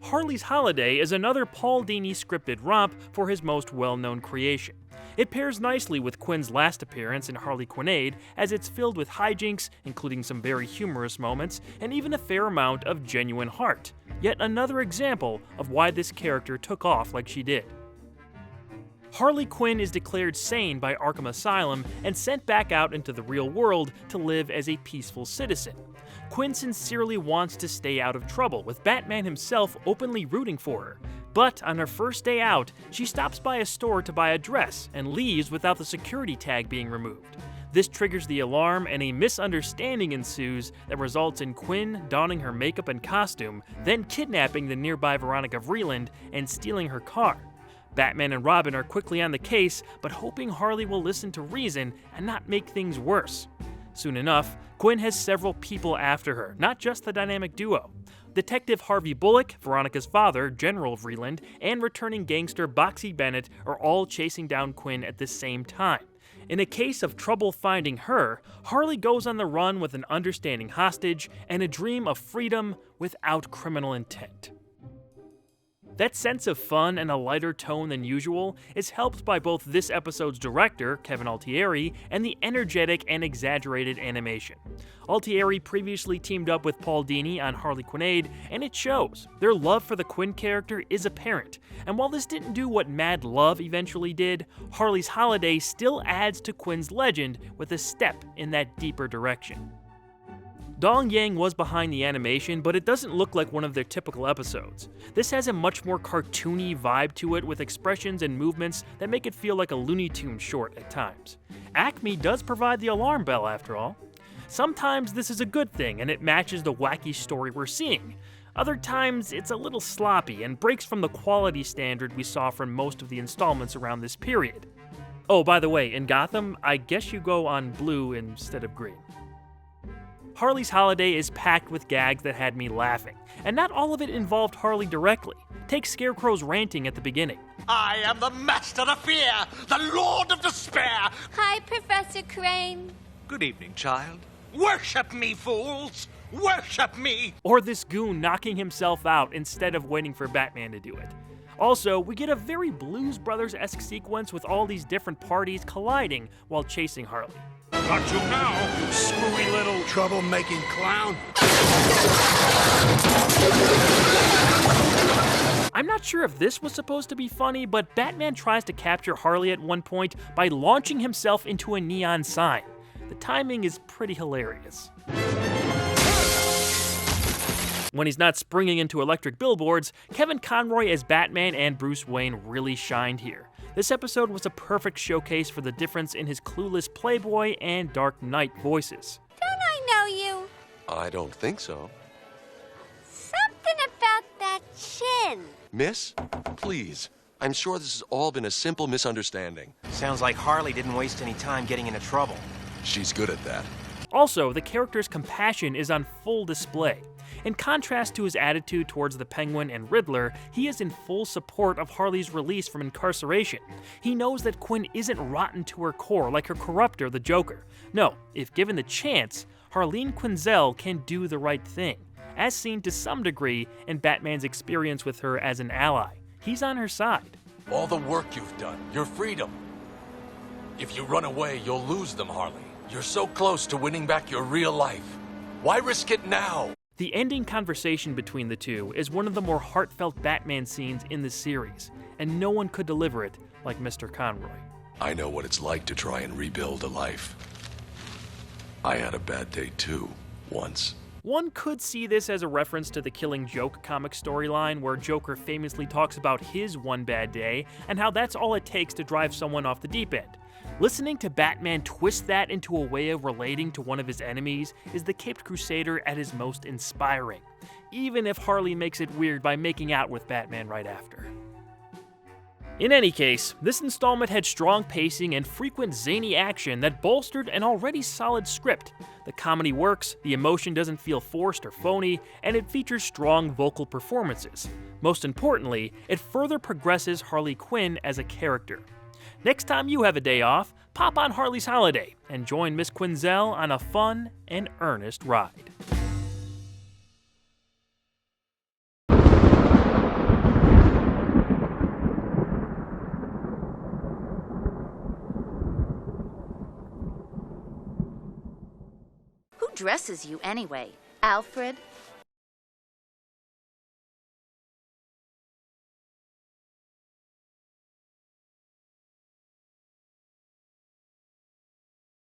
Harley's Holiday is another Paul Dini scripted romp for his most well-known creation. It pairs nicely with Quinn's last appearance in Harley Quinn, as it's filled with hijinks, including some very humorous moments, and even a fair amount of genuine heart. Yet another example of why this character took off like she did. Harley Quinn is declared sane by Arkham Asylum and sent back out into the real world to live as a peaceful citizen. Quinn sincerely wants to stay out of trouble, with Batman himself openly rooting for her. But on her first day out, she stops by a store to buy a dress and leaves without the security tag being removed. This triggers the alarm and a misunderstanding ensues that results in Quinn donning her makeup and costume, then kidnapping the nearby Veronica Vreeland and stealing her car. Batman and Robin are quickly on the case, but hoping Harley will listen to reason and not make things worse. Soon enough, Quinn has several people after her, not just the dynamic duo. Detective Harvey Bullock, Veronica's father, General Vreeland, and returning gangster Boxy Bennett are all chasing down Quinn at the same time. In a case of trouble finding her, Harley goes on the run with an understanding hostage and a dream of freedom without criminal intent. That sense of fun and a lighter tone than usual is helped by both this episode's director, Kevin Altieri, and the energetic and exaggerated animation. Altieri previously teamed up with Paul Dini on Harley Quinn, and it shows. Their love for the Quinn character is apparent, and while this didn't do what Mad Love eventually did, Harley's Holiday still adds to Quinn's legend with a step in that deeper direction. Dong Yang was behind the animation, but it doesn't look like one of their typical episodes. This has a much more cartoony vibe to it, with expressions and movements that make it feel like a Looney Tunes short at times. Acme does provide the alarm bell after all. Sometimes this is a good thing and it matches the wacky story we're seeing. Other times it's a little sloppy and breaks from the quality standard we saw from most of the installments around this period. Oh, by the way, in Gotham, I guess you go on blue instead of green. Harley's Holiday is packed with gags that had me laughing, and not all of it involved Harley directly. Take Scarecrow's ranting at the beginning. I am the master of fear, the lord of despair. Hi, Professor Crane. Good evening, child. Worship me, fools! Worship me! Or this goon knocking himself out instead of waiting for Batman to do it. Also, we get a very Blues Brothers-esque sequence with all these different parties colliding while chasing Harley. Got you now, you screwy little troublemaking clown. I'm not sure if this was supposed to be funny, but Batman tries to capture Harley at one point by launching himself into a neon sign. The timing is pretty hilarious. When he's not springing into electric billboards, Kevin Conroy as Batman and Bruce Wayne really shined here. This episode was a perfect showcase for the difference in his clueless Playboy and Dark Knight voices. Don't I know you? I don't think so. Something about that chin. Miss, please. I'm sure this has all been a simple misunderstanding. Sounds like Harley didn't waste any time getting into trouble. She's good at that. Also, the character's compassion is on full display. In contrast to his attitude towards the Penguin and Riddler, he is in full support of Harley's release from incarceration. He knows that Quinn isn't rotten to her core like her corruptor, the Joker. No, if given the chance, Harleen Quinzel can do the right thing, as seen to some degree in Batman's experience with her as an ally. He's on her side. All the work you've done, your freedom. If you run away, you'll lose them, Harley. You're so close to winning back your real life. Why risk it now? The ending conversation between the two is one of the more heartfelt Batman scenes in the series, and no one could deliver it like Mr. Conroy. I know what it's like to try and rebuild a life. I had a bad day too, once. One could see this as a reference to the Killing Joke comic storyline, where Joker famously talks about his one bad day and how that's all it takes to drive someone off the deep end. Listening to Batman twist that into a way of relating to one of his enemies is the Caped Crusader at his most inspiring, even if Harley makes it weird by making out with Batman right after. In any case, this installment had strong pacing and frequent zany action that bolstered an already solid script. The comedy works, the emotion doesn't feel forced or phony, and it features strong vocal performances. Most importantly, it further progresses Harley Quinn as a character. Next time you have a day off, pop on Harley's Holiday and join Miss Quinzel on a fun and earnest ride. addresses you anyway? Alfred?